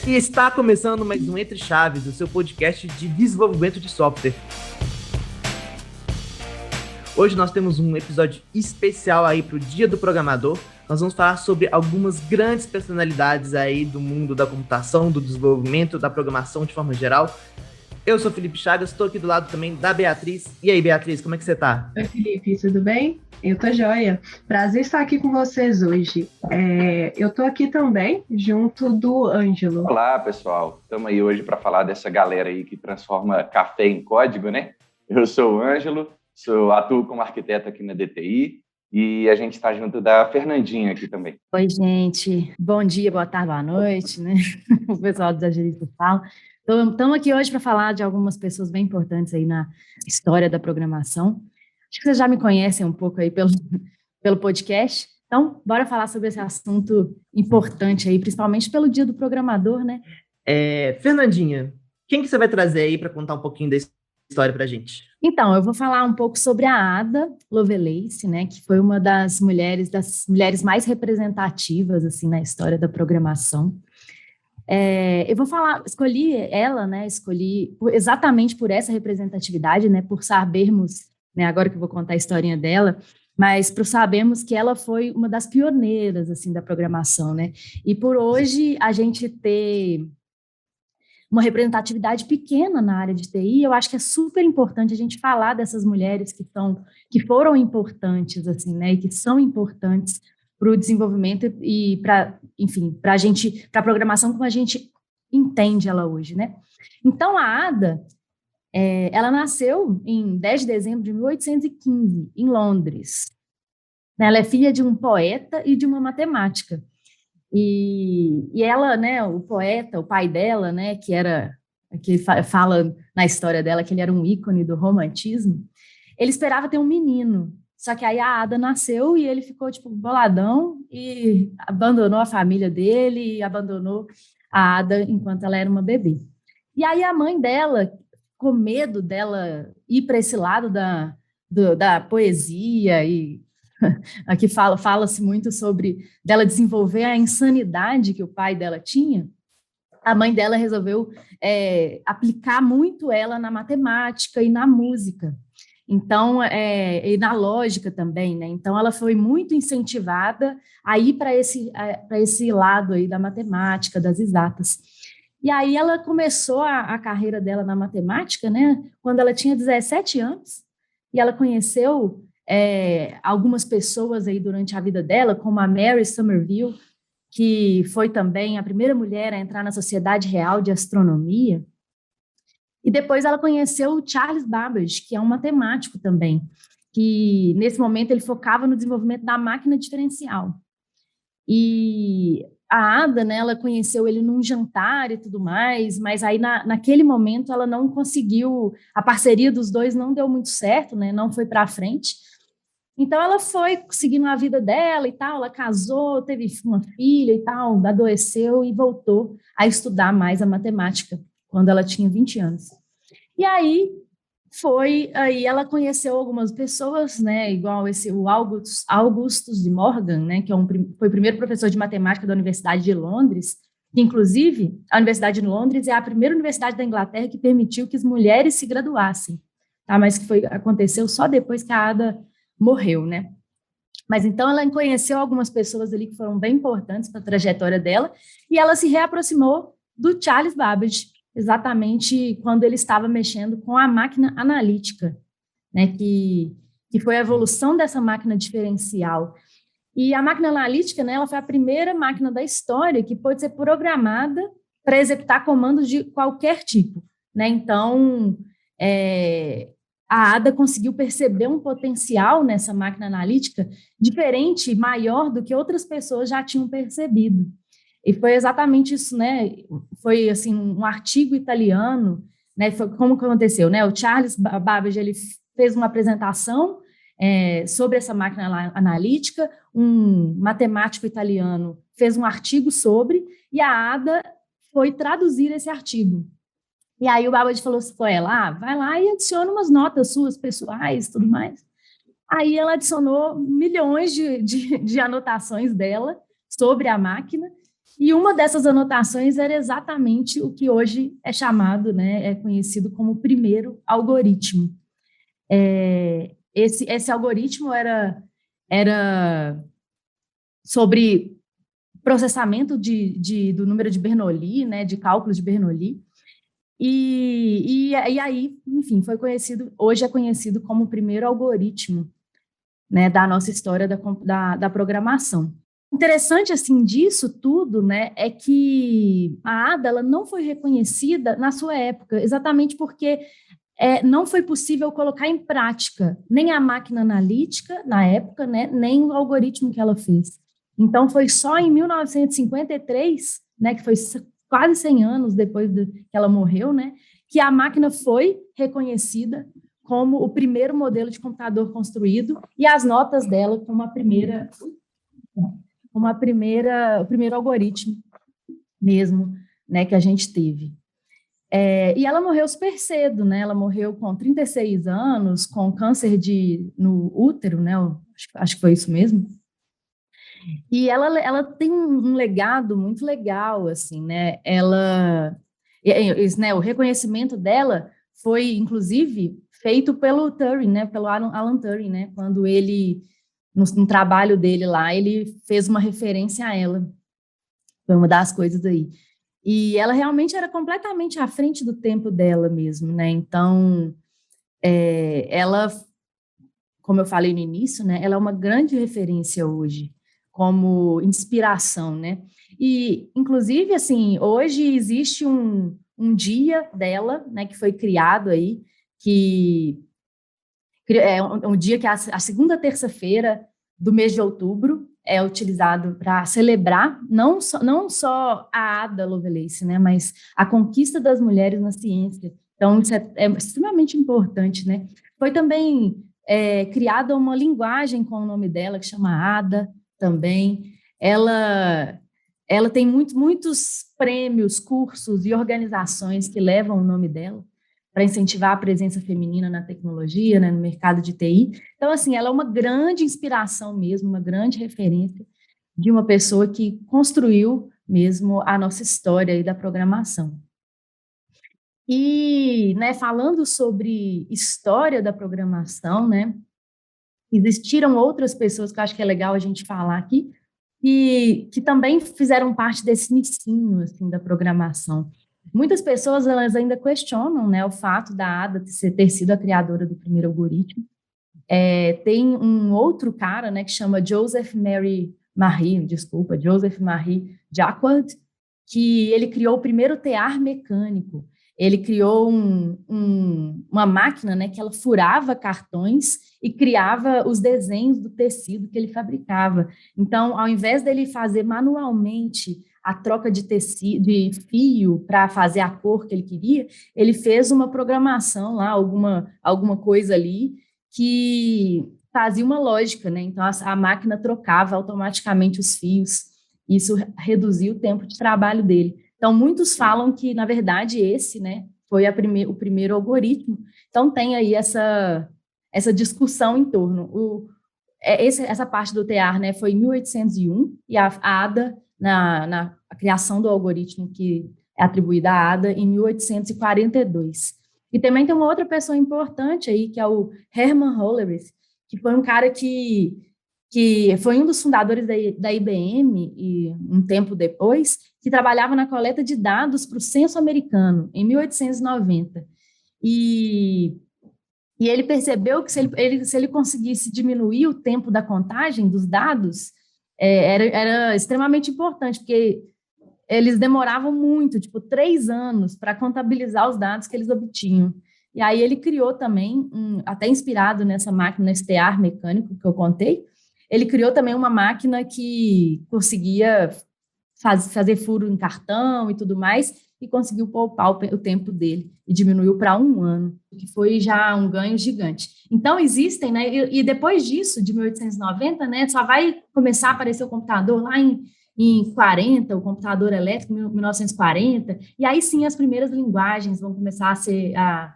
E está começando mais um Entre Chaves, o seu podcast de desenvolvimento de software. Hoje nós temos um episódio especial aí para o Dia do Programador. Nós vamos falar sobre algumas grandes personalidades aí do mundo da computação, do desenvolvimento, da programação de forma geral. Eu sou Felipe Chagas, estou aqui do lado também da Beatriz. E aí, Beatriz, como é que você tá? Oi, Felipe, tudo bem? Eu tô joia. Prazer estar aqui com vocês hoje. Eu tô aqui também, junto do Ângelo. Olá, pessoal. Estamos aí hoje para falar dessa galera aí que transforma café em código, né? Eu sou o Ângelo, atuo como arquiteto aqui na DTI e a gente está junto da Fernandinha aqui também. Oi, gente. Bom dia, boa tarde, boa noite, né? O pessoal da Agilista fala. Estamos aqui hoje para falar de algumas pessoas bem importantes aí na história da programação. Acho que vocês já me conhecem um pouco aí pelo podcast. Então, bora falar sobre esse assunto importante aí, principalmente pelo Dia do Programador, né? Fernandinha, quem que você vai trazer aí para contar um pouquinho da história para a gente? Então, eu vou falar um pouco sobre a Ada Lovelace, né, que foi uma das mulheres mais representativas, assim, na história da programação. Eu vou escolhi ela, né, exatamente por essa representatividade, né, por sabermos, né, agora que eu vou contar a historinha dela, mas por sabermos que ela foi uma das pioneiras, assim, da programação, né, e por hoje a gente ter uma representatividade pequena na área de TI, eu acho que é super importante a gente falar dessas mulheres que foram importantes, assim, né, e que são importantes para o desenvolvimento e para a programação como a gente entende ela hoje, né? Então, a Ada, ela nasceu em 10 de dezembro de 1815, em Londres. Ela é filha de um poeta e de uma matemática. E ela, né, o poeta, o pai dela, né, que fala na história dela que ele era um ícone do romantismo, ele esperava ter um menino. Só que aí a Ada nasceu e ele ficou, tipo, boladão e abandonou a família dele e abandonou a Ada enquanto ela era uma bebê. E aí a mãe dela, com medo dela ir para esse lado da poesia e aqui fala-se muito sobre dela desenvolver a insanidade que o pai dela tinha, a mãe dela resolveu aplicar muito ela na matemática e na música. Então, e na lógica também, né? Então, ela foi muito incentivada a ir para esse lado aí da matemática, das exatas. E aí ela começou a carreira dela na matemática, né? Quando ela tinha 17 anos, e ela conheceu algumas pessoas aí durante a vida dela, como a Mary Somerville, que foi também a primeira mulher a entrar na Sociedade Real de Astronomia. E depois ela conheceu o Charles Babbage, que é um matemático também, que nesse momento ele focava no desenvolvimento da máquina diferencial. E a Ada, né, ela conheceu ele num jantar e tudo mais, mas aí naquele momento ela não conseguiu, a parceria dos dois não deu muito certo, né, não foi para frente. Então ela foi seguindo a vida dela e tal, ela casou, teve uma filha e tal, adoeceu e voltou a estudar mais a matemática quando ela tinha 20 anos. E aí ela conheceu algumas pessoas, né, igual o Augustus de Morgan, né, que foi o primeiro professor de matemática da Universidade de Londres, que inclusive a Universidade de Londres é a primeira universidade da Inglaterra que permitiu que as mulheres se graduassem, tá? Mas que aconteceu só depois que a Ada morreu, né? Mas então ela conheceu algumas pessoas ali que foram bem importantes para a trajetória dela e ela se reaproximou do Charles Babbage, exatamente quando ele estava mexendo com a máquina analítica, né, que foi a evolução dessa máquina diferencial. E a máquina analítica, né, ela foi a primeira máquina da história que pôde ser programada para executar comandos de qualquer tipo, né? Então, a Ada conseguiu perceber um potencial nessa máquina analítica diferente, maior do que outras pessoas já tinham percebido. E foi exatamente isso, né? Foi assim um artigo italiano, né? Foi como que aconteceu, né? O Charles Babbage ele fez uma apresentação sobre essa máquina analítica, um matemático italiano fez um artigo sobre, e a Ada foi traduzir esse artigo. E aí o Babbage falou assim com ela, vai lá e adiciona umas notas suas pessoais, tudo mais. Aí ela adicionou milhões de anotações dela sobre a máquina, E uma dessas anotações era exatamente o que hoje é chamado, né, é conhecido como o primeiro algoritmo. Esse algoritmo era sobre processamento do número de Bernoulli, né, de cálculos de Bernoulli, e aí, enfim, hoje é conhecido como o primeiro algoritmo, né, da nossa história da programação. Interessante, assim, disso tudo, né, é que a Ada, ela não foi reconhecida na sua época, exatamente porque não foi possível colocar em prática nem a máquina analítica na época, né, nem o algoritmo que ela fez. Então, foi só em 1953, né, que foi quase 100 anos depois que ela morreu, né, que a máquina foi reconhecida como o primeiro modelo de computador construído e as notas dela como o primeiro algoritmo mesmo, né, que a gente teve. E ela morreu super cedo, né? Ela morreu com 36 anos, com câncer no útero, né? Acho que foi isso mesmo. E ela tem um legado muito legal, assim, né? O reconhecimento dela foi, inclusive, feito pelo Turing, né? Pelo Alan Turing, né? Quando ele, no trabalho dele lá, ele fez uma referência a ela. Foi uma das coisas aí. E ela realmente era completamente à frente do tempo dela mesmo, né? Então, ela, como eu falei no início, né? Ela é uma grande referência hoje, como inspiração, né? E, inclusive, assim, hoje existe um dia dela, né? Que foi criado aí, que é um dia que é a segunda terça-feira do mês de outubro, é utilizado para celebrar não só a Ada Lovelace, né, mas a conquista das mulheres na ciência. Então, isso é extremamente importante, né? Foi também criada uma linguagem com o nome dela, que chama Ada, também. Ela tem muitos prêmios, cursos e organizações que levam o nome dela para incentivar a presença feminina na tecnologia, né, no mercado de TI. Então, assim, ela é uma grande inspiração mesmo, uma grande referência de uma pessoa que construiu mesmo a nossa história aí da programação. E, né, falando sobre história da programação, né, existiram outras pessoas que eu acho que é legal a gente falar aqui, e que também fizeram parte desse inicinho, assim, da programação. Muitas pessoas, elas ainda questionam, né, o fato da Ada ter sido a criadora do primeiro algoritmo. Tem um outro cara, né, que chama Joseph Marie Jacquard, que ele criou o primeiro tear mecânico. Ele criou uma máquina, né, que ela furava cartões e criava os desenhos do tecido que ele fabricava. Então, ao invés dele fazer manualmente a troca de fio para fazer a cor que ele queria, ele fez uma programação lá, alguma coisa ali, que fazia uma lógica, né? Então, a máquina trocava automaticamente os fios, isso reduzia o tempo de trabalho dele. Então, muitos falam que, na verdade, esse, né, foi o primeiro algoritmo. Então, tem aí essa discussão em torno. Essa parte do TEAR, né, foi em 1801, e a Ada, na criação do algoritmo que é atribuída à Ada, em 1842. E também tem uma outra pessoa importante aí, que é o Herman Hollerith, que foi um cara que foi um dos fundadores da IBM, e um tempo depois, que trabalhava na coleta de dados para o censo americano, em 1890. E ele percebeu que se ele conseguisse diminuir o tempo da contagem dos dados, era extremamente importante, porque eles demoravam muito, tipo 3 anos, para contabilizar os dados que eles obtinham. E aí ele criou também, até inspirado nessa máquina, nesse tear mecânico que eu contei, ele criou também uma máquina que conseguia fazer furo em cartão e tudo mais, e conseguiu poupar o tempo dele, e diminuiu para 1 ano, que foi já um ganho gigante. Então, existem, né, e depois disso, de 1890, né, só vai começar a aparecer o computador lá em 40, o computador elétrico, 1940, e aí sim as primeiras linguagens vão começar a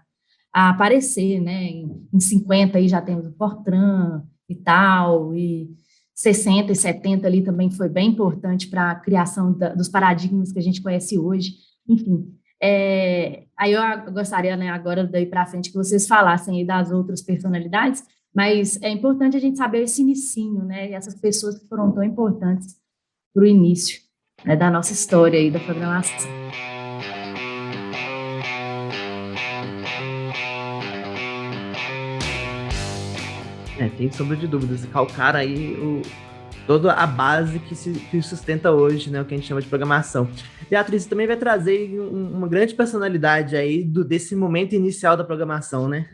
aparecer, né, em 50 aí já temos o Fortran e tal, e 60 e 70 ali também foi bem importante para a criação dos paradigmas que a gente conhece hoje. Enfim, aí eu gostaria, né, agora daí para frente que vocês falassem aí das outras personalidades, mas é importante a gente saber esse inicinho, né, e essas pessoas que foram tão importantes para o início, né, da nossa história aí da programação. Tem sombra de dúvidas, calcar aí toda a base que sustenta hoje, né, o que a gente chama de programação. Beatriz também vai trazer uma grande personalidade aí desse momento inicial da programação, né?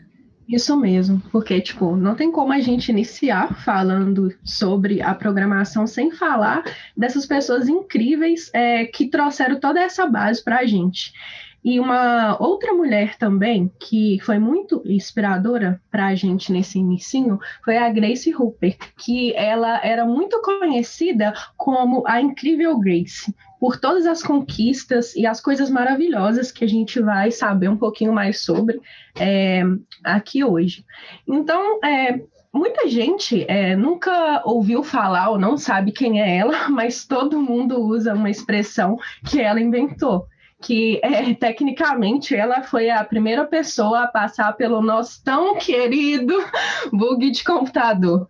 Isso mesmo, porque, tipo, não tem como a gente iniciar falando sobre a programação sem falar dessas pessoas incríveis que trouxeram toda essa base para a gente. E uma outra mulher também, que foi muito inspiradora para a gente nesse inicinho, foi a Grace Hopper, que ela era muito conhecida como a incrível Grace, por todas as conquistas e as coisas maravilhosas que a gente vai saber um pouquinho mais sobre aqui hoje. Então, muita gente nunca ouviu falar ou não sabe quem é ela, mas todo mundo usa uma expressão que ela inventou, que tecnicamente ela foi a primeira pessoa a passar pelo nosso tão querido bug de computador.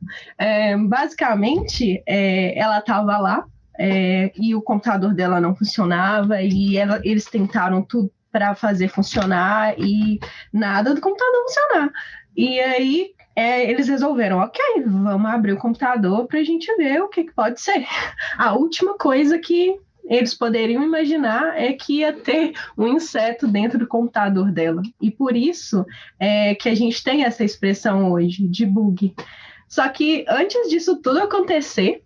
Basicamente, ela estava lá e o computador dela não funcionava e eles tentaram tudo para fazer funcionar e nada do computador funcionar. E aí eles resolveram, ok, vamos abrir o computador para a gente ver o que pode ser. A última coisa que eles poderiam imaginar que ia ter um inseto dentro do computador dela. E por isso que a gente tem essa expressão hoje, de bug. Só que antes disso tudo acontecer,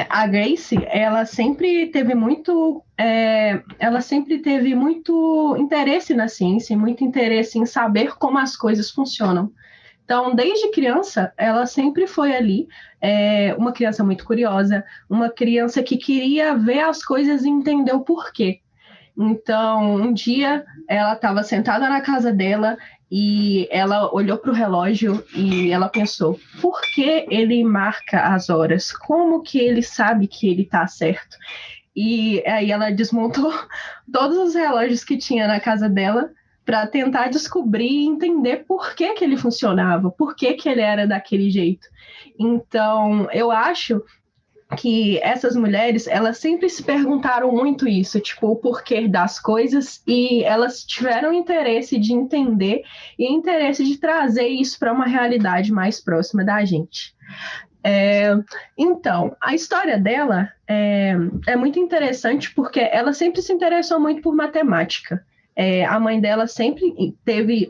a Grace, ela sempre teve muito interesse na ciência, muito interesse em saber como as coisas funcionam. Então, desde criança, ela sempre foi ali, uma criança muito curiosa, uma criança que queria ver as coisas e entender o porquê. Então, um dia, ela estava sentada na casa dela e ela olhou para o relógio e ela pensou, por que ele marca as horas? Como que ele sabe que ele está certo? E aí ela desmontou todos os relógios que tinha na casa dela para tentar descobrir e entender por que ele funcionava, por que ele era daquele jeito. Então, eu acho que essas mulheres, elas sempre se perguntaram muito isso, tipo, o porquê das coisas, e elas tiveram interesse de entender e interesse de trazer isso para uma realidade mais próxima da gente. Então, a história dela é muito interessante porque ela sempre se interessou muito por matemática. A mãe dela sempre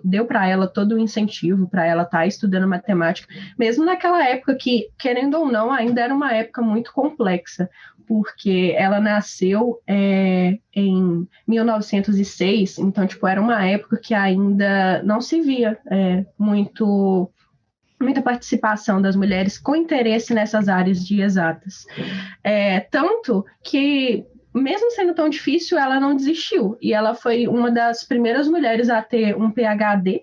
deu para ela todo o incentivo para ela estar estudando matemática, mesmo naquela época que, querendo ou não, ainda era uma época muito complexa, porque ela nasceu em 1906, então, tipo, era uma época que ainda não se via muita participação das mulheres com interesse nessas áreas de exatas. Tanto que, mesmo sendo tão difícil, ela não desistiu. E ela foi uma das primeiras mulheres a ter um PhD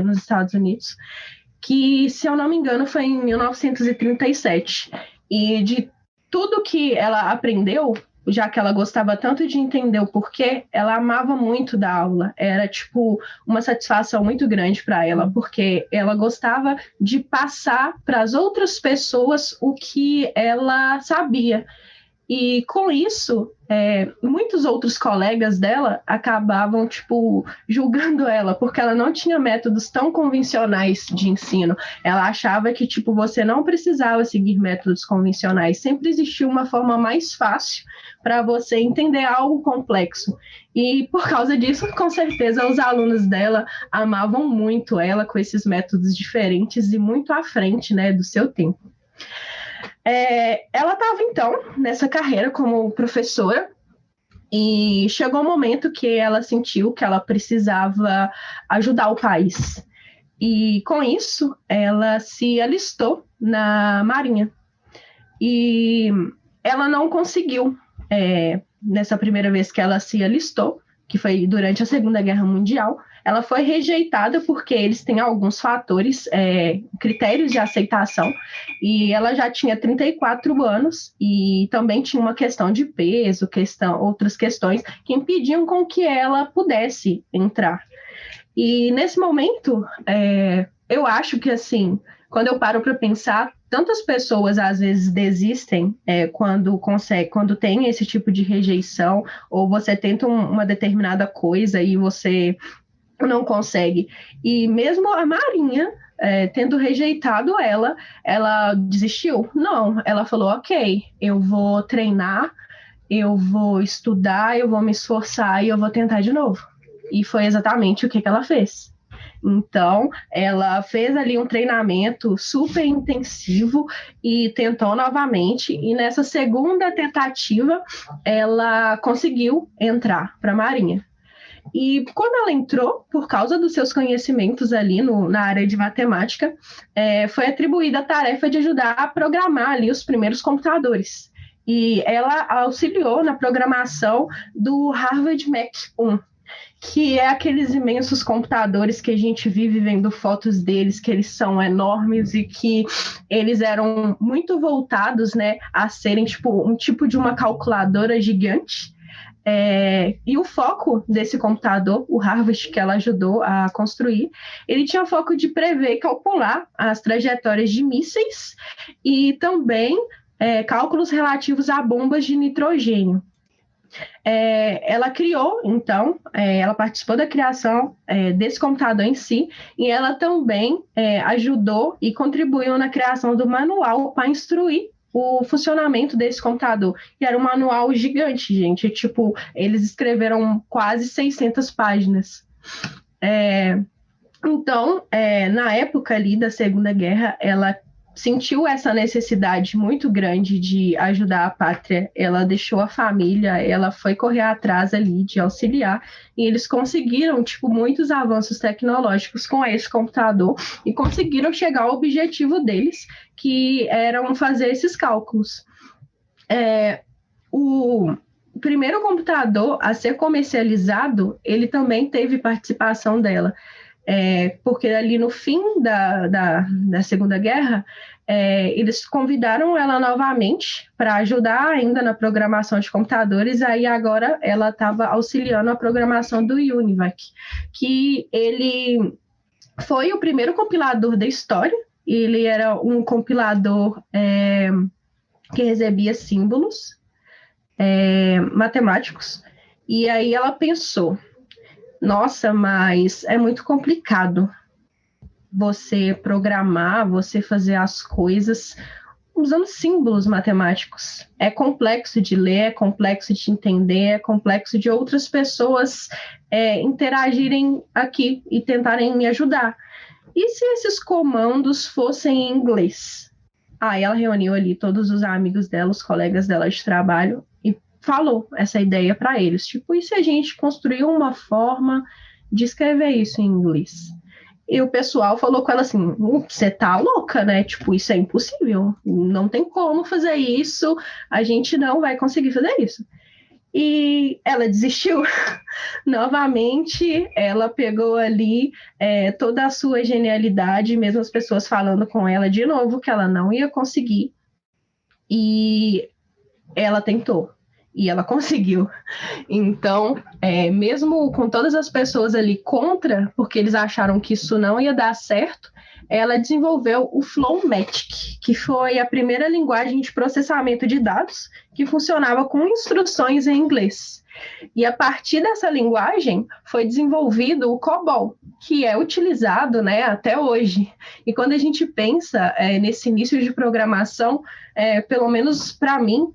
nos Estados Unidos, que, se eu não me engano, foi em 1937. E de tudo que ela aprendeu, já que ela gostava tanto de entender o porquê, ela amava muito dar aula. Era, tipo, uma satisfação muito grande para ela, porque ela gostava de passar para as outras pessoas o que ela sabia. E com isso, muitos outros colegas dela acabavam, tipo, julgando ela, porque ela não tinha métodos tão convencionais de ensino. Ela achava que, tipo, você não precisava seguir métodos convencionais. Sempre existiu uma forma mais fácil para você entender algo complexo. E, por causa disso, com certeza, os alunos dela amavam muito ela com esses métodos diferentes e muito à frente, né, do seu tempo. Ela estava, então, nessa carreira como professora e chegou um momento que ela sentiu que ela precisava ajudar o país. E, com isso, ela se alistou na Marinha. E ela não conseguiu, nessa primeira vez que ela se alistou, que foi durante a Segunda Guerra Mundial, ela foi rejeitada porque eles têm alguns fatores, critérios de aceitação, e ela já tinha 34 anos e também tinha uma questão de peso, outras questões que impediam com que ela pudesse entrar. E nesse momento, eu acho que, assim, quando eu paro para pensar, tantas pessoas às vezes desistem quando tem esse tipo de rejeição, ou você tenta uma determinada coisa e você não consegue. E mesmo a Marinha, tendo rejeitado ela desistiu? Não, ela falou, ok, eu vou treinar, eu vou estudar, eu vou me esforçar e eu vou tentar de novo. E foi exatamente o que ela fez. Então, ela fez ali um treinamento super intensivo e tentou novamente. E nessa segunda tentativa, ela conseguiu entrar para a Marinha. E quando ela entrou, por causa dos seus conhecimentos ali na área de matemática, foi atribuída a tarefa de ajudar a programar ali os primeiros computadores. E ela auxiliou na programação do Harvard Mac 1, que é aqueles imensos computadores que a gente vive vendo fotos deles, que eles são enormes e que eles eram muito voltados, né, a serem um tipo de uma calculadora gigante. E o foco desse computador, o Harvard, que ela ajudou a construir, ele tinha o foco de prever e calcular as trajetórias de mísseis e também cálculos relativos a bombas de nitrogênio. Ela criou, então, ela participou da criação desse computador em si, e ela também ajudou e contribuiu na criação do manual para instruir o funcionamento desse computador, que era um manual gigante, gente, eles escreveram quase 600 páginas. Então, na época ali da Segunda Guerra, ela sentiu essa necessidade muito grande de ajudar a pátria, ela deixou a família, ela foi correr atrás ali de auxiliar, e eles conseguiram, muitos avanços tecnológicos com esse computador, e conseguiram chegar ao objetivo deles, que eram fazer esses cálculos. O primeiro computador a ser comercializado, ele também teve participação dela, porque ali no fim da Segunda Guerra, eles convidaram ela novamente para ajudar ainda na programação de computadores, aí agora ela estava auxiliando a programação do UNIVAC, que ele foi o primeiro compilador da história, ele era um compilador que recebia símbolos matemáticos, e aí ela pensou, nossa, mas é muito complicado você programar, você fazer as coisas usando símbolos matemáticos. É complexo de ler, é complexo de entender, é complexo de outras pessoas interagirem aqui e tentarem me ajudar. E se esses comandos fossem em inglês? Aí ela reuniu ali todos os amigos dela, os colegas dela de trabalho, e falou essa ideia para eles. E se a gente construir uma forma de escrever isso em inglês? E o pessoal falou com ela assim, você tá louca, né? Isso é impossível, não tem como fazer isso, a gente não vai conseguir fazer isso. E ela desistiu. Novamente, ela pegou ali toda a sua genialidade, mesmo as pessoas falando com ela de novo que ela não ia conseguir. E ela tentou. E ela conseguiu. Então, mesmo com todas as pessoas ali contra, porque eles acharam que isso não ia dar certo, ela desenvolveu o Flowmatic, que foi a primeira linguagem de processamento de dados que funcionava com instruções em inglês. E a partir dessa linguagem foi desenvolvido o COBOL, que é utilizado, né, até hoje. E quando a gente pensa nesse início de programação, pelo menos para mim,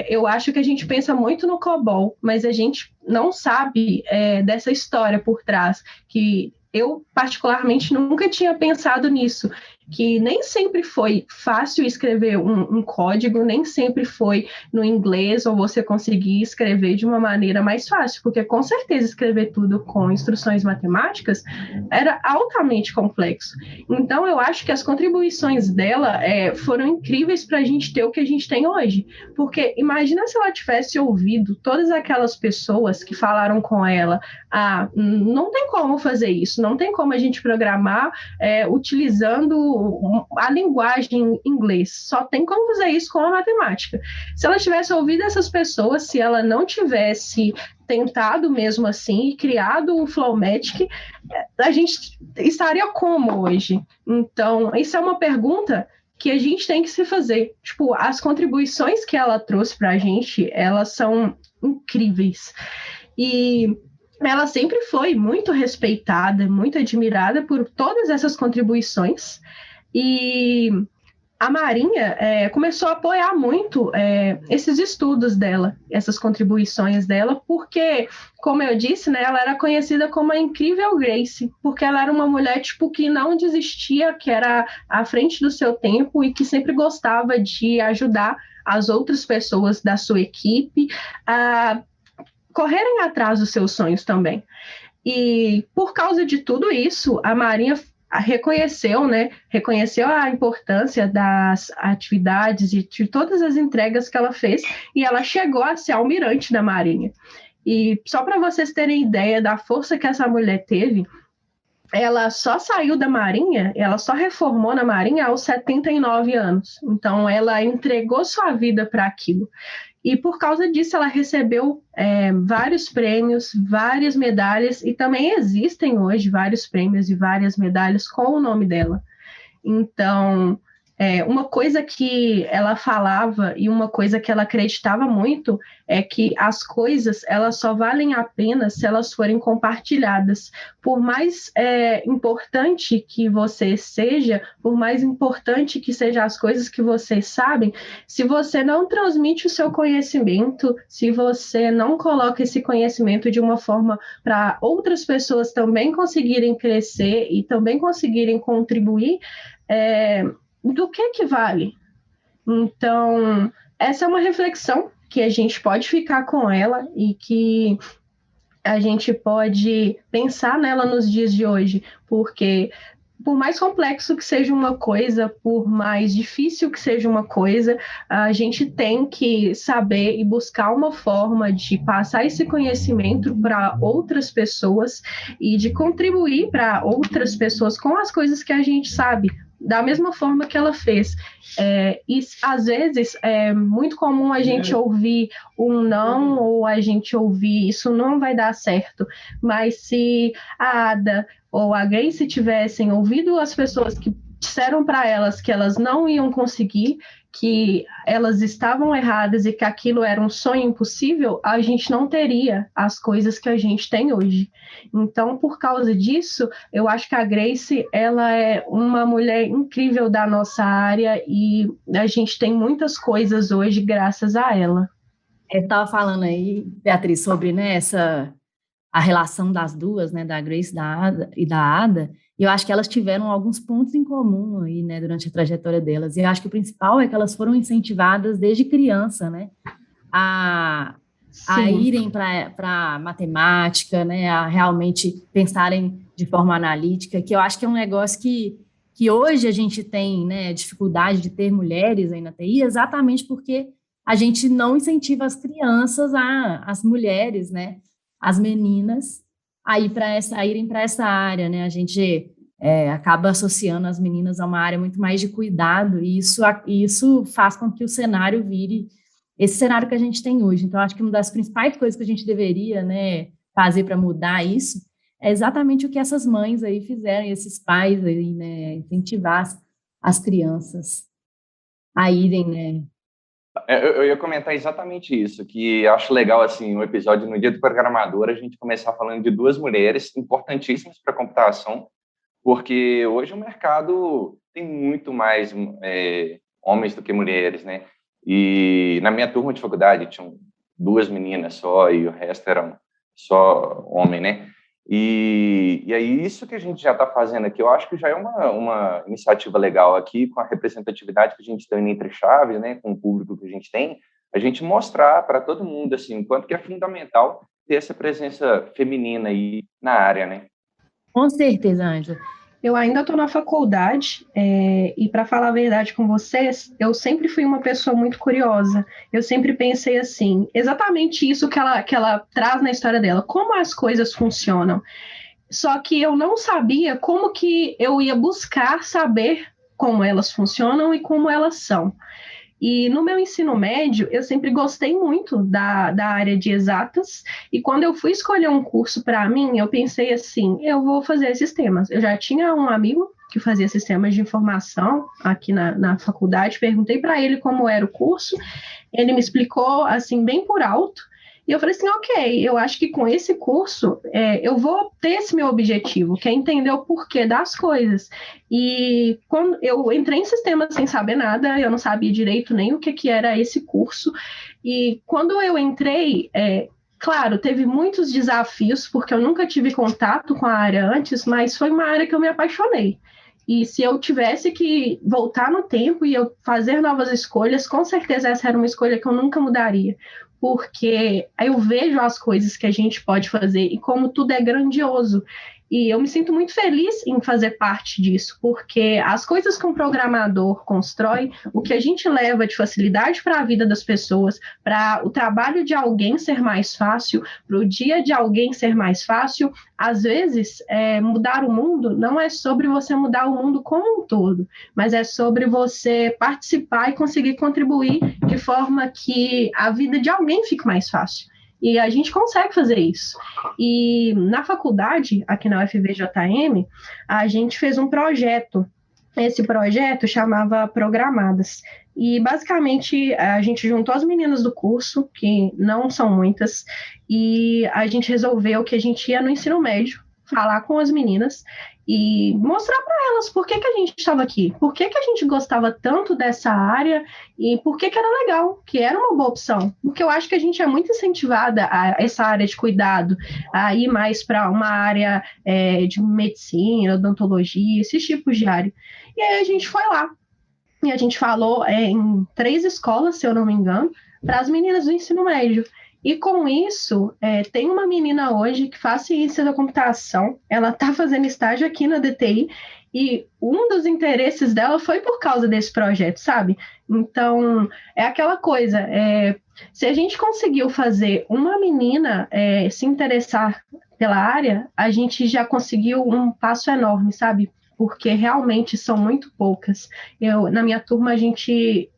eu acho que a gente pensa muito no COBOL, mas a gente não sabe dessa história por trás, que eu particularmente nunca tinha pensado nisso, que nem sempre foi fácil escrever um código, nem sempre foi no inglês, ou você conseguir escrever de uma maneira mais fácil, porque com certeza escrever tudo com instruções matemáticas era altamente complexo. Então, eu acho que as contribuições dela foram incríveis para a gente ter o que a gente tem hoje, porque imagina se ela tivesse ouvido todas aquelas pessoas que falaram com ela, não tem como fazer isso, não tem como a gente programar utilizando a linguagem em inglês, só tem como fazer isso com a matemática. Se ela tivesse ouvido essas pessoas, se ela não tivesse tentado mesmo assim e criado o Flowmatic, a gente estaria como hoje? Então, isso é uma pergunta que a gente tem que se fazer. Tipo, as contribuições que ela trouxe para a gente, elas são incríveis. E ela sempre foi muito respeitada, muito admirada por todas essas contribuições. E a Marinha começou a apoiar muito esses estudos dela, essas contribuições dela, porque, como eu disse, né, ela era conhecida como a incrível Grace, porque ela era uma mulher tipo, que não desistia, que era à frente do seu tempo e que sempre gostava de ajudar as outras pessoas da sua equipe a correrem atrás dos seus sonhos também. E por causa de tudo isso, a Marinha reconheceu a importância das atividades e de todas as entregas que ela fez, e ela chegou a ser almirante da Marinha. E só para vocês terem ideia da força que essa mulher teve, ela só saiu da Marinha, ela só reformou na Marinha aos 79 anos. Então, ela entregou sua vida para aquilo. E por causa disso, ela recebeu vários prêmios, várias medalhas, e também existem hoje vários prêmios e várias medalhas com o nome dela. Então, uma coisa que ela falava e uma coisa que ela acreditava muito é que as coisas elas só valem a pena se elas forem compartilhadas. Por mais importante que você seja, por mais importante que sejam as coisas que você sabe, se você não transmite o seu conhecimento, se você não coloca esse conhecimento de uma forma para outras pessoas também conseguirem crescer e também conseguirem contribuir, do que vale? Então, essa é uma reflexão que a gente pode ficar com ela e que a gente pode pensar nela nos dias de hoje, porque por mais complexo que seja uma coisa, por mais difícil que seja uma coisa, a gente tem que saber e buscar uma forma de passar esse conhecimento para outras pessoas e de contribuir para outras pessoas com as coisas que a gente sabe, da mesma forma que ela fez. E às vezes é muito comum a gente ouvir um não, ou a gente ouvir isso não vai dar certo, mas se a Ada ou a Grace tivessem ouvido as pessoas que disseram para elas que elas não iam conseguir, que elas estavam erradas e que aquilo era um sonho impossível, a gente não teria as coisas que a gente tem hoje. Então, por causa disso, eu acho que a Grace, ela é uma mulher incrível da nossa área e a gente tem muitas coisas hoje graças a ela. Eu estava falando aí, Beatriz, sobre a relação das duas, né, da Grace e da Ada, e eu acho que elas tiveram alguns pontos em comum aí, né, durante a trajetória delas, e eu acho que o principal é que elas foram incentivadas desde criança, né, a irem para matemática, né, a realmente pensarem de forma analítica, que eu acho que é um negócio que hoje a gente tem, né, dificuldade de ter mulheres aí na TI, exatamente porque a gente não incentiva as crianças, as mulheres, né, as meninas, a irem para essa área, né? A gente acaba associando as meninas a uma área muito mais de cuidado, e isso faz com que o cenário vire esse cenário que a gente tem hoje. Então, acho que uma das principais coisas que a gente deveria, né, fazer para mudar isso é exatamente o que essas mães aí fizeram, e esses pais aí, né, incentivar as crianças a irem, né. Eu ia comentar exatamente isso, que eu acho legal, assim, o episódio no Dia do Programador, a gente começar falando de duas mulheres importantíssimas para a computação, porque hoje o mercado tem muito mais homens do que mulheres, né? E na minha turma de faculdade tinham duas meninas só e o resto eram só homem, né? E aí, isso que a gente já está fazendo aqui, eu acho que já é uma iniciativa legal aqui, com a representatividade que a gente tem entre chaves, né, com o público que a gente tem, a gente mostrar para todo mundo, assim, o quanto que é fundamental ter essa presença feminina aí na área, né? Com certeza, Ângela. Eu ainda estou na faculdade e, para falar a verdade com vocês, eu sempre fui uma pessoa muito curiosa. Eu sempre pensei assim, exatamente isso que ela traz na história dela, como as coisas funcionam. Só que eu não sabia como que eu ia buscar saber como elas funcionam e como elas são. E no meu ensino médio, eu sempre gostei muito da área de exatas, e quando eu fui escolher um curso para mim, eu pensei assim, eu vou fazer sistemas. Eu já tinha um amigo que fazia sistemas de informação aqui na faculdade, perguntei para ele como era o curso, ele me explicou assim, bem por alto, e eu falei assim, ok, eu acho que com esse curso eu vou ter esse meu objetivo, que é entender o porquê das coisas. E quando eu entrei em sistemas sem saber nada, eu não sabia direito nem o que era esse curso. E quando eu entrei, claro, teve muitos desafios, porque eu nunca tive contato com a área antes, mas foi uma área que eu me apaixonei. E se eu tivesse que voltar no tempo e eu fazer novas escolhas, com certeza essa era uma escolha que eu nunca mudaria, porque eu vejo as coisas que a gente pode fazer e como tudo é grandioso. E eu me sinto muito feliz em fazer parte disso, porque as coisas que um programador constrói, o que a gente leva de facilidade para a vida das pessoas, para o trabalho de alguém ser mais fácil, para o dia de alguém ser mais fácil, às vezes, mudar o mundo não é sobre você mudar o mundo como um todo, mas é sobre você participar e conseguir contribuir de forma que a vida de alguém fique mais fácil. E a gente consegue fazer isso. E na faculdade, aqui na UFVJM, a gente fez um projeto. Esse projeto chamava Programadas. E, basicamente, a gente juntou as meninas do curso, que não são muitas, e a gente resolveu que a gente ia no ensino médio falar com as meninas e mostrar para elas por que a gente estava aqui, por que a gente gostava tanto dessa área e por que era legal, que era uma boa opção. Porque eu acho que a gente é muito incentivada a essa área de cuidado, a ir mais para uma área de medicina, odontologia, esses tipos de área. E aí a gente foi lá. E a gente falou em 3 escolas, se eu não me engano, para as meninas do ensino médio. E com isso, tem uma menina hoje que faz ciência da computação, ela está fazendo estágio aqui na DTI, e um dos interesses dela foi por causa desse projeto, sabe? Então, é aquela coisa, se a gente conseguiu fazer uma menina se interessar pela área, a gente já conseguiu um passo enorme, sabe? Porque realmente são muito poucas. Na minha turma,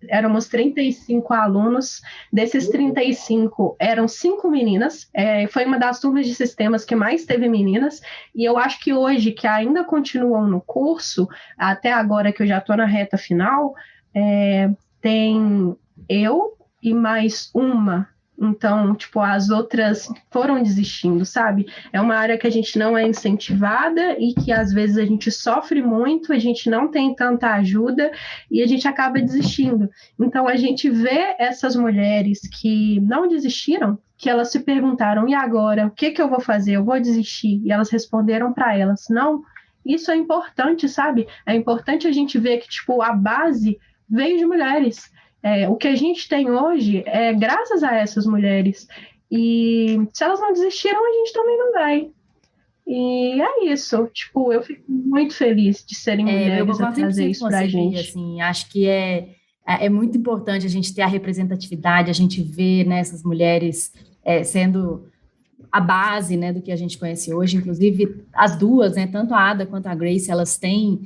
éramos 35 alunos, desses 35, eram 5 meninas, foi uma das turmas de sistemas que mais teve meninas, e eu acho que hoje, que ainda continuam no curso, até agora que eu já estou na reta final, tem eu e mais uma. Então, tipo, as outras foram desistindo, sabe? É uma área que a gente não é incentivada e que, às vezes, a gente sofre muito, a gente não tem tanta ajuda e a gente acaba desistindo. Então, a gente vê essas mulheres que não desistiram, que elas se perguntaram, e agora? O que eu vou fazer? Eu vou desistir? E elas responderam para elas, não. Isso é importante, sabe? É importante a gente ver que, tipo, a base veio de mulheres. O que a gente tem hoje é graças a essas mulheres. E se elas não desistiram, a gente também não vai. E é isso. Tipo, eu fico muito feliz de serem mulheres a trazer isso pra gente. Assim, acho que é muito importante a gente ter a representatividade, a gente ver, né, essas mulheres sendo a base, né, do que a gente conhece hoje. Inclusive, as duas, né, tanto a Ada quanto a Grace, elas têm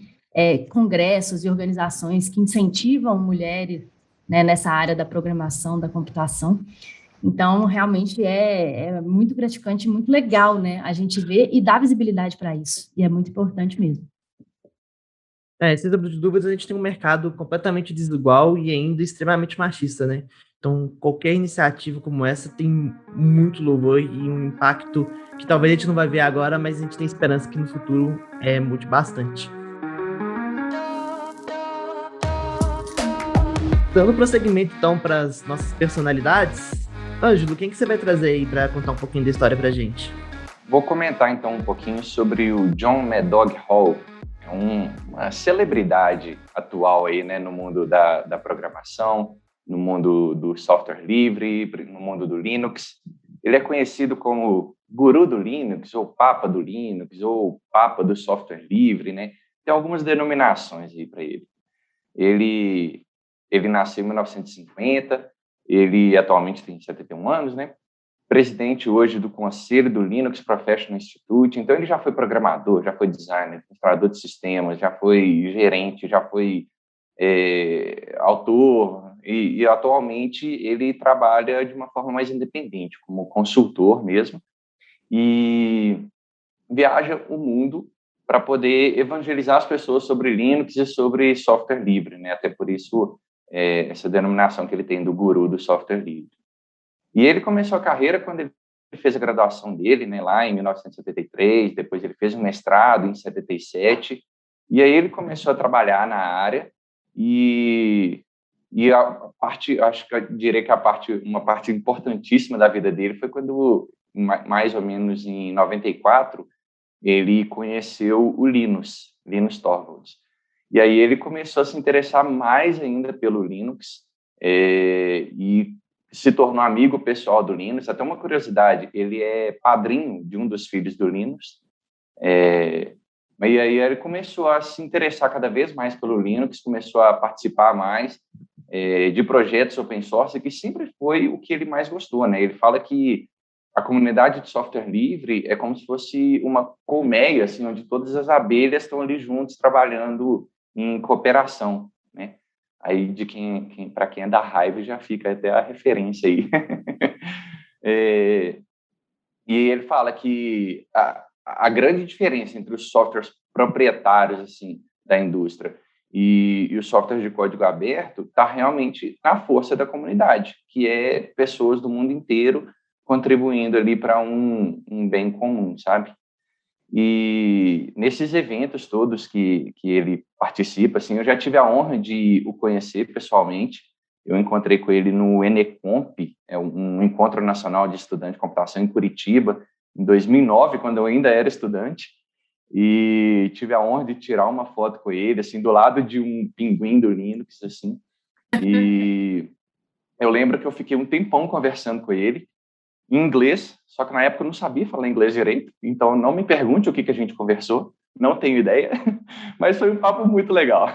congressos e organizações que incentivam mulheres, né, nessa área da programação, da computação. Então, realmente é muito gratificante, muito legal, né, a gente ver e dar visibilidade para isso, e é muito importante mesmo. Sem sombra de dúvidas, a gente tem um mercado completamente desigual e ainda extremamente machista, né? Então, qualquer iniciativa como essa tem muito louvor e um impacto que talvez a gente não vai ver agora, mas a gente tem esperança que no futuro mude bastante. Dando prosseguimento, então, para as nossas personalidades, Ângelo, quem que você vai trazer aí para contar um pouquinho da história para a gente? Vou comentar então um pouquinho sobre o John Madog Hall, uma celebridade atual aí, né, no mundo da programação, no mundo do software livre, no mundo do Linux. Ele é conhecido como guru do Linux, ou papa do Linux, ou papa do software livre, né? Tem algumas denominações aí para ele. Ele nasceu em 1950, ele atualmente tem 71 anos, né? Presidente hoje do Conselho do Linux Professional Institute, então ele já foi programador, já foi designer, administrador de sistemas, já foi gerente, já foi autor, e atualmente ele trabalha de uma forma mais independente, como consultor mesmo, e viaja o mundo para poder evangelizar as pessoas sobre Linux e sobre software livre, né? Até por isso essa denominação que ele tem do guru do software livre. E ele começou a carreira quando ele fez a graduação dele, né, lá em 1973, depois ele fez um mestrado em 77, e aí ele começou a trabalhar na área, e a parte, acho que eu diria que uma parte importantíssima da vida dele foi quando, mais ou menos em 94, ele conheceu o Linus Torvalds. E aí ele começou a se interessar mais ainda pelo Linux, e se tornou amigo pessoal do Linus. Até uma curiosidade, ele é padrinho de um dos filhos do Linus. E aí ele começou a se interessar cada vez mais pelo Linux, começou a participar mais de projetos open source, que sempre foi o que ele mais gostou, né? Ele fala que a comunidade de software livre é como se fosse uma colmeia, assim, onde todas as abelhas estão ali juntos trabalhando em cooperação, né? Aí, para quem é da raiva, já fica até a referência aí. E ele fala que a grande diferença entre os softwares proprietários assim, da indústria e os softwares de código aberto está realmente na força da comunidade, que é pessoas do mundo inteiro contribuindo ali para um bem comum, sabe? E nesses eventos todos que ele participa, assim, eu já tive a honra de o conhecer pessoalmente. Eu encontrei com ele no Enecomp, um encontro nacional de estudantes de computação em Curitiba, em 2009, quando eu ainda era estudante, e tive a honra de tirar uma foto com ele, assim, do lado de um pinguim do Linux, assim. E eu lembro que eu fiquei um tempão conversando com ele, em inglês, só que na época eu não sabia falar inglês direito, então não me pergunte o que a gente conversou, não tenho ideia, mas foi um papo muito legal.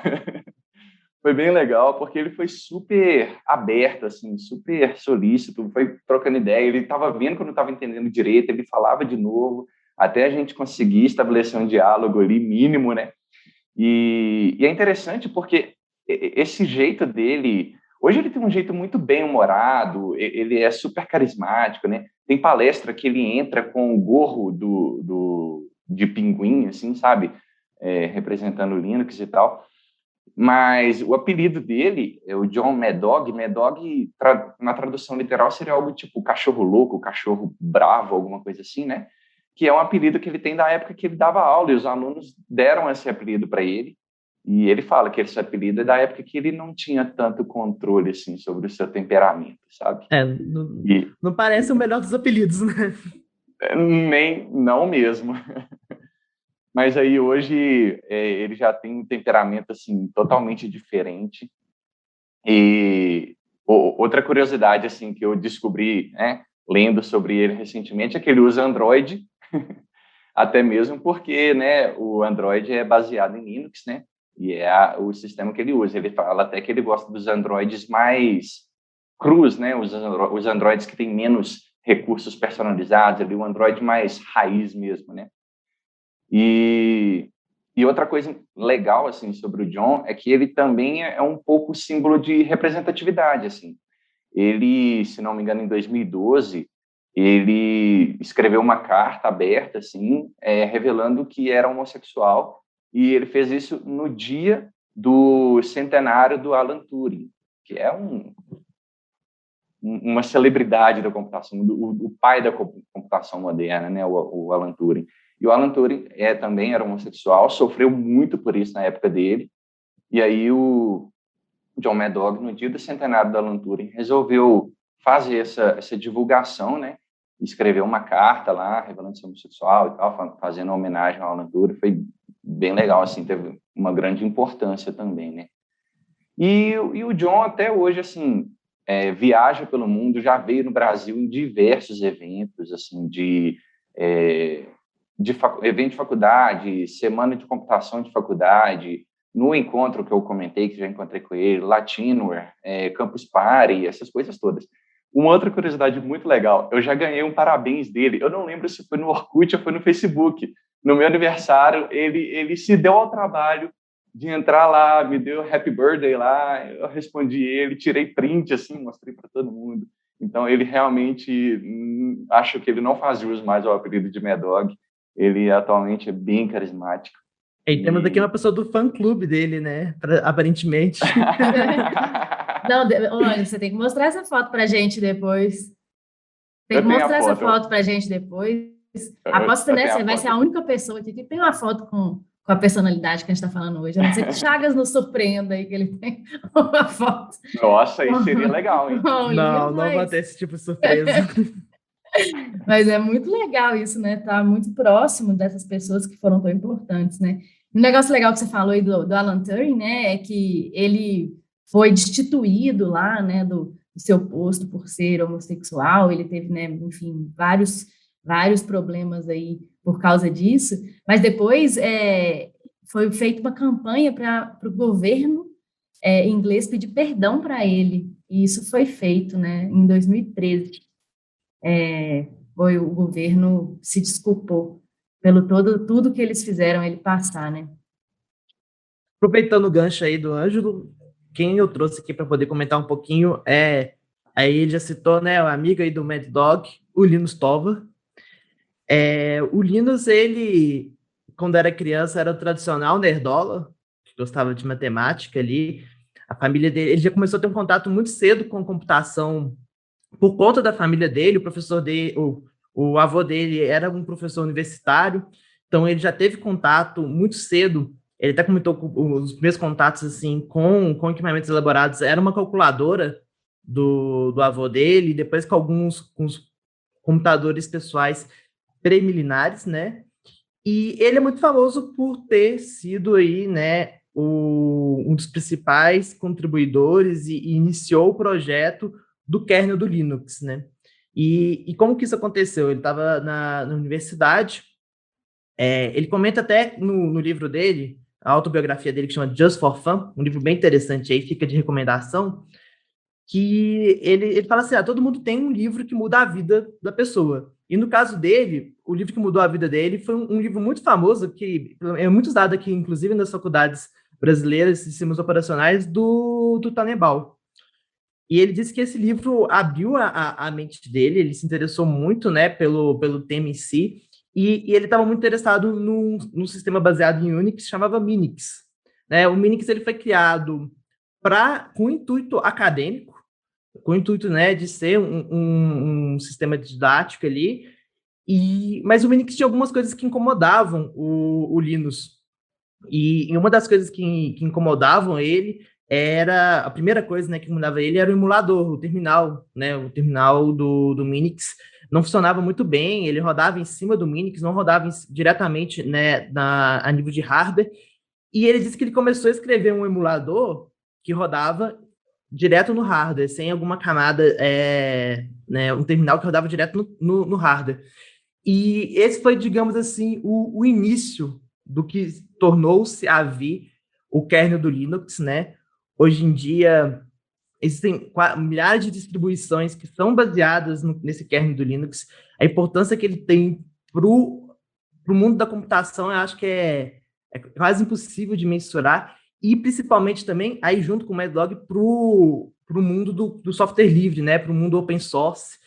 Foi bem legal, porque ele foi super aberto, assim, super solícito, foi trocando ideia, ele estava vendo que eu não estava entendendo direito, ele falava de novo, até a gente conseguir estabelecer um diálogo ali mínimo, né? E é interessante porque esse jeito dele... Hoje ele tem um jeito muito bem-humorado, ele é super carismático, né? Tem palestra que ele entra com o gorro de pinguim, assim, sabe? Representando o Linux e tal. Mas o apelido dele é o John Madog. Madog, na tradução literal, seria algo tipo cachorro louco, cachorro bravo, alguma coisa assim, né? Que é um apelido que ele tem da época que ele dava aula, e os alunos deram esse apelido para ele. E ele fala que esse apelido é da época que ele não tinha tanto controle, assim, sobre o seu temperamento, sabe? Não parece o melhor dos apelidos, né? Não mesmo. Mas aí hoje ele já tem um temperamento, assim, totalmente diferente. E outra curiosidade, assim, que eu descobri, né, lendo sobre ele recentemente, é que ele usa Android, até mesmo porque, né, o Android é baseado em Linux, né? E é o sistema que ele usa. Ele fala até que ele gosta dos Androids mais crus, né? Os Androids que têm menos recursos personalizados, ali, o Android mais raiz mesmo, né? E outra coisa legal, assim, sobre o John é que ele também é um pouco símbolo de representatividade, assim. Ele, se não me engano, em 2012, ele escreveu uma carta aberta, assim, revelando que era homossexual. E ele fez isso no dia do centenário do Alan Turing, que é uma celebridade da computação, o pai da computação moderna, né, o Alan Turing. E o Alan Turing também era homossexual, sofreu muito por isso na época dele. E aí o John Madog, no dia do centenário do Alan Turing, resolveu fazer essa divulgação, né, escreveu uma carta lá, revelando ser homossexual e tal, fazendo uma homenagem ao Alan Turing. Foi bem legal, assim, teve uma grande importância também, né? E o John, até hoje, assim, viaja pelo mundo, já veio no Brasil em diversos eventos, assim, evento de faculdade, semana de computação de faculdade, no encontro que eu comentei, que já encontrei com ele, Latinware, Campus Party, essas coisas todas. Uma outra curiosidade muito legal, eu já ganhei um parabéns dele, eu não lembro se foi no Orkut ou foi no Facebook. No meu aniversário, ele se deu ao trabalho de entrar lá, me deu happy birthday lá, eu respondi ele, tirei print, assim, mostrei para todo mundo. Então, ele realmente, acho que ele não faz jus mais ao apelido de Mad Dog. Ele atualmente é bem carismático. E temos aqui uma pessoa do fã-clube dele, né? Aparentemente. Não, olha, você tem que mostrar essa foto pra gente depois. Tem que mostrar essa foto pra gente depois. Aposto que você vai ser a única pessoa aqui que tem uma foto com a personalidade que a gente está falando hoje. A não ser que Chagas nos surpreenda aí, que ele tem uma foto. Nossa, isso seria legal, hein? Não vai ter esse tipo de surpresa. Mas é muito legal isso, né? Tá muito próximo dessas pessoas que foram tão importantes, né? Um negócio legal que você falou aí do Alan Turing, né? É que ele foi destituído lá, né? Do seu posto por ser homossexual. Ele teve, né? Enfim, vários problemas aí por causa disso, mas depois foi feita uma campanha para o governo inglês pedir perdão para ele, e isso foi feito, né, em 2013. O governo se desculpou pelo tudo que eles fizeram ele passar, né. Aproveitando o gancho aí do Ângelo, quem eu trouxe aqui para poder comentar um pouquinho aí ele já citou, né, o amigo aí do Mad Dog, o Linus Torvalds. O Linus, ele, quando era criança, era o tradicional nerdola, que gostava de matemática ali. A família dele, ele já começou a ter um contato muito cedo com computação por conta da família dele. O professor dele, o avô dele era um professor universitário, então ele já teve contato muito cedo. Ele até comentou os meus contatos assim com equipamentos elaborados. Era uma calculadora do avô dele, depois com os computadores pessoais preliminares, né? E ele é muito famoso por ter sido aí, né, um dos principais contribuidores e iniciou o projeto do kernel do Linux, né? E como que isso aconteceu? Ele estava na universidade, ele comenta até no livro dele, a autobiografia dele, que chama Just for Fun, um livro bem interessante aí, fica de recomendação, que ele fala assim, todo mundo tem um livro que muda a vida da pessoa. E no caso dele, o livro que mudou a vida dele foi um livro muito famoso, que é muito usado aqui, inclusive nas faculdades brasileiras, sistemas operacionais, do Tannenbaum. E ele disse que esse livro abriu a mente dele, ele se interessou muito, né, pelo tema em si, e ele estava muito interessado num sistema baseado em Unix, que chamava Minix. Né? O Minix ele foi criado com o intuito acadêmico, com o intuito, né, de ser um sistema didático ali, mas o Minix tinha algumas coisas que incomodavam o Linus. E uma das coisas que incomodavam ele era, a primeira coisa, né, que incomodava ele era o emulador, o terminal, né, o terminal do Minix não funcionava muito bem, ele rodava em cima do Minix, não rodava diretamente, né, a nível de hardware, e ele disse que ele começou a escrever um emulador que rodava direto no hardware, sem alguma camada, né, um terminal que rodava direto no hardware. E esse foi, digamos assim, o início do que tornou-se a vir o kernel do Linux, né? Hoje em dia, existem milhares de distribuições que são baseadas nesse kernel do Linux. A importância que ele tem para o mundo da computação, eu acho que é quase impossível de mensurar, e principalmente também, aí junto com o Mad Dog, para o mundo do software livre, né? Para o mundo open source.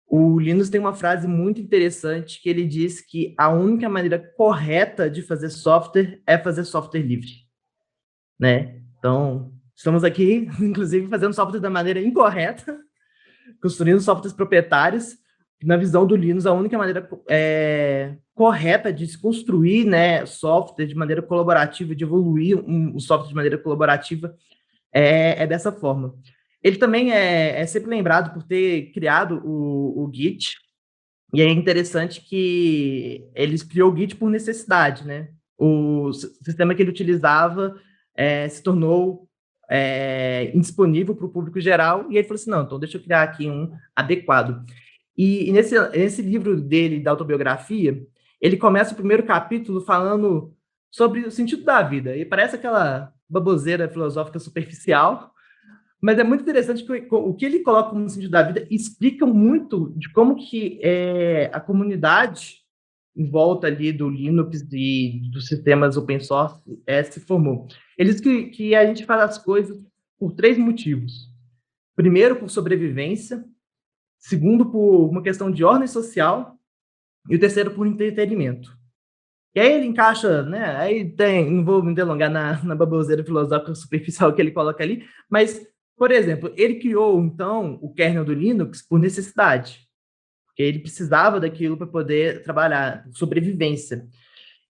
O Linus tem uma frase muito interessante que ele diz que a única maneira correta de fazer software é fazer software livre, né? Então, estamos aqui, inclusive, fazendo software da maneira incorreta, construindo softwares proprietários. Na visão do Linus, a única maneira correta de se construir, né, software de maneira colaborativa, de evoluir um software de maneira colaborativa, é dessa forma. Ele também é sempre lembrado por ter criado o Git, E é interessante que ele criou o Git por necessidade, né? O sistema que ele utilizava se tornou indisponível para o público geral, e ele falou assim, não, então deixa eu criar aqui um adequado. E nesse livro dele, da autobiografia, ele começa o primeiro capítulo falando sobre o sentido da vida, e parece aquela baboseira filosófica superficial, mas é muito interessante que o que ele coloca como sentido da vida explica muito de como que a comunidade em volta ali do Linux e dos sistemas open source se formou. Ele diz que a gente faz as coisas por 3 motivos. Primeiro, por sobrevivência. Segundo, por uma questão de ordem social. E o terceiro, por entretenimento. E aí ele encaixa, né? Aí não vou me delongar na baboseira filosófica superficial que ele coloca ali, mas, por exemplo, ele criou, então, o kernel do Linux por necessidade, porque ele precisava daquilo para poder trabalhar, sobrevivência.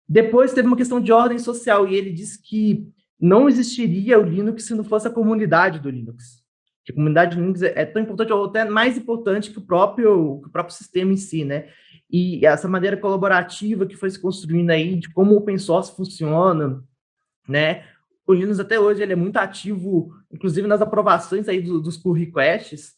Depois teve uma questão de ordem social, e ele disse que não existiria o Linux se não fosse a comunidade do Linux. Que a comunidade do Linux é tão importante, ou até mais importante que o próprio sistema em si, né? E essa maneira colaborativa que foi se construindo aí, de como o open source funciona, né? O Linux até hoje ele é muito ativo, inclusive nas aprovações aí dos pull requests.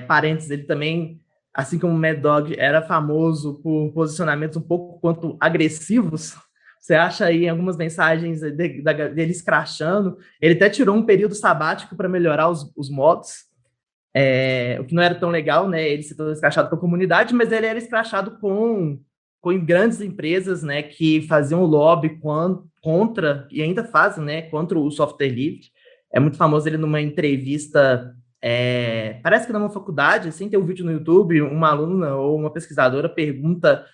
Parênteses, ele também, assim como o Mad Dog, era famoso por posicionamentos um pouco quanto agressivos. Você acha aí algumas mensagens dele escrachando. Ele até tirou um período sabático para melhorar os mods, o que não era tão legal, né? Ele se tornou escrachado com a comunidade, mas ele era escrachado com grandes empresas, né, que faziam lobby contra, e ainda fazem, né, contra o software livre. É muito famoso ele numa entrevista, parece que numa faculdade, assim, tem um vídeo no YouTube, uma aluna ou uma pesquisadora pergunta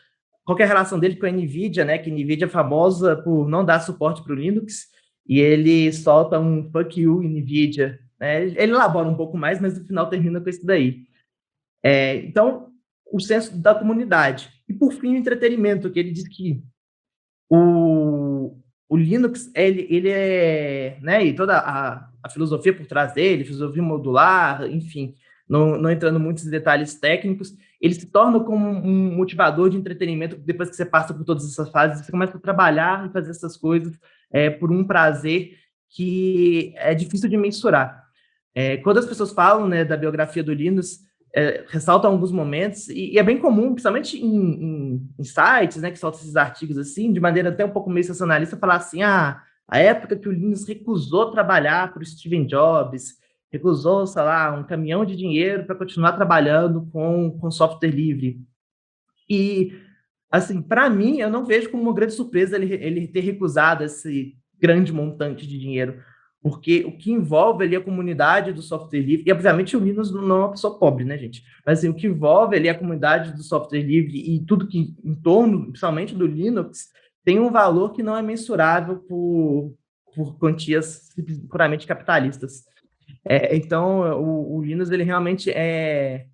qual que é a relação dele com a NVIDIA, né, que a NVIDIA é famosa por não dar suporte para o Linux, e ele solta um fuck you, NVIDIA. Ele elabora um pouco mais, mas no final termina com isso daí. Então, o senso da comunidade. E, por fim, o entretenimento, que ele diz que o Linux, ele é... né, e toda a filosofia por trás dele, filosofia modular, enfim, não entrando muitos detalhes técnicos, ele se torna como um motivador de entretenimento depois que você passa por todas essas fases, você começa a trabalhar e fazer essas coisas por um prazer que é difícil de mensurar. Quando as pessoas falam, né, da biografia do Linus, ressaltam alguns momentos, e é bem comum, principalmente em sites, né, que soltam esses artigos assim, de maneira até um pouco meio sensacionalista, falar assim, a época que o Linus recusou trabalhar para o Steve Jobs, recusou, sei lá, um caminhão de dinheiro para continuar trabalhando com software livre. E, assim, para mim, eu não vejo como uma grande surpresa ele ter recusado esse grande montante de dinheiro, porque o que envolve ali a comunidade do software livre, e obviamente o Linus não é uma pessoa pobre, né, gente? Mas assim, o que envolve ali a comunidade do software livre e tudo que em torno, principalmente do Linux, tem um valor que não é mensurável por quantias puramente capitalistas. Então, o Linus, ele realmente é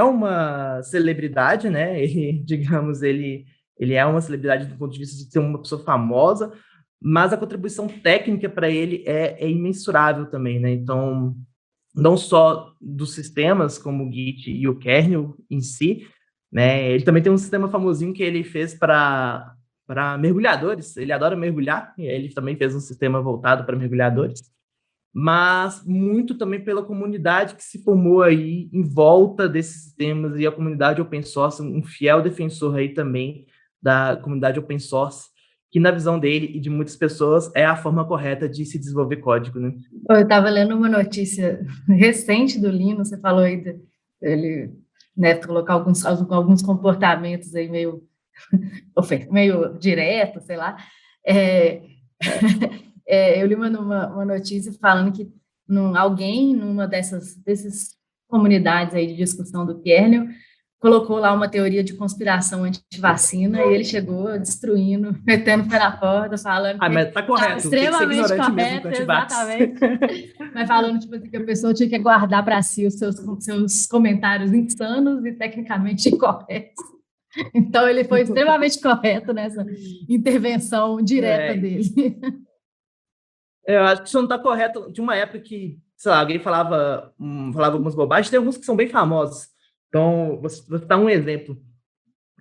uma celebridade, né? Digamos, ele é uma celebridade do ponto de vista de ser uma pessoa famosa, mas a contribuição técnica para ele é imensurável também, né? Então, não só dos sistemas como o Git e o kernel em si, né? Ele também tem um sistema famosinho que ele fez para mergulhadores. Ele adora mergulhar, e ele também fez um sistema voltado para mergulhadores, mas muito também pela comunidade que se formou aí em volta desses sistemas, e a comunidade open source, um fiel defensor aí também da comunidade open source, que na visão dele e de muitas pessoas é a forma correta de se desenvolver código, né? Eu estava lendo uma notícia recente do Linus, você falou aí dele, né, colocar alguns comportamentos aí meio direto, sei lá. Eu li uma notícia falando que alguém numa dessas comunidades aí de discussão do kernel colocou lá uma teoria de conspiração anti-vacina e ele chegou destruindo, metendo o pé na porta, falando mas tá correto, extremamente correto, exatamente, mas falando tipo, que a pessoa tinha que guardar para si os seus comentários insanos e tecnicamente incorretos. Então ele foi extremamente correto nessa intervenção direta dele. Eu acho que isso não está correto. De uma época que, sei lá, alguém falava algumas bobagens, tem alguns que são bem famosos. Então, vou citar um exemplo.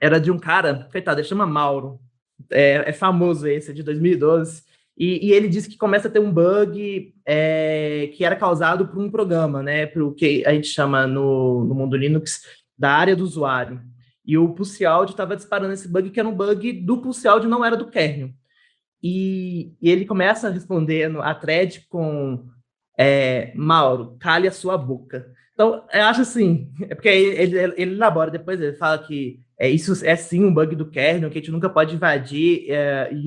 era de um cara, coitado, ele chama Mauro, é famoso esse, é de 2012, e ele disse que começa a ter um bug que era causado por um programa, né, para o que a gente chama no mundo Linux da área do usuário. E o Pulse Audio estava disparando esse bug, que era um bug do Pulse Audio, não era do kernel. E ele começa respondendo a thread com Mauro, cale a sua boca. Então, eu acho assim, é porque ele elabora depois, ele fala que isso é sim um bug do kernel, que a gente nunca pode invadir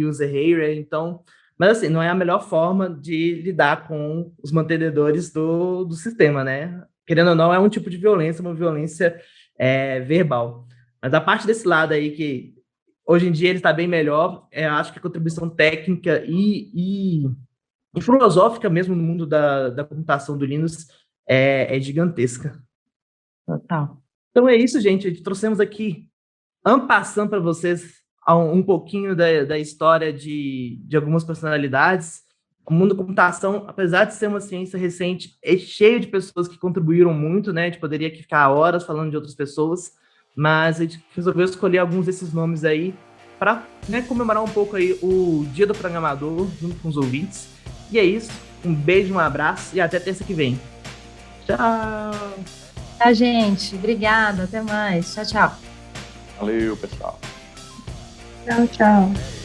user area, então, mas assim, não é a melhor forma de lidar com os mantenedores do sistema, né? Querendo ou não, é um tipo de violência, uma violência verbal. Mas a parte desse lado aí, que hoje em dia ele está bem melhor, acho que a contribuição técnica e filosófica mesmo no mundo da computação do Linux é gigantesca. Total. Então é isso, gente. Trouxemos aqui, en passant para vocês, um pouquinho da história de algumas personalidades. O mundo da computação, apesar de ser uma ciência recente, é cheio de pessoas que contribuíram muito, né? A gente poderia aqui ficar horas falando de outras pessoas, mas a gente resolveu escolher alguns desses nomes aí para, né, comemorar um pouco aí o Dia do Programador junto com os ouvintes. E é isso. Um beijo, um abraço e até terça que vem. Tchau! Tá, gente? Obrigada. Até mais. Tchau, tchau. Valeu, pessoal. Tchau, tchau.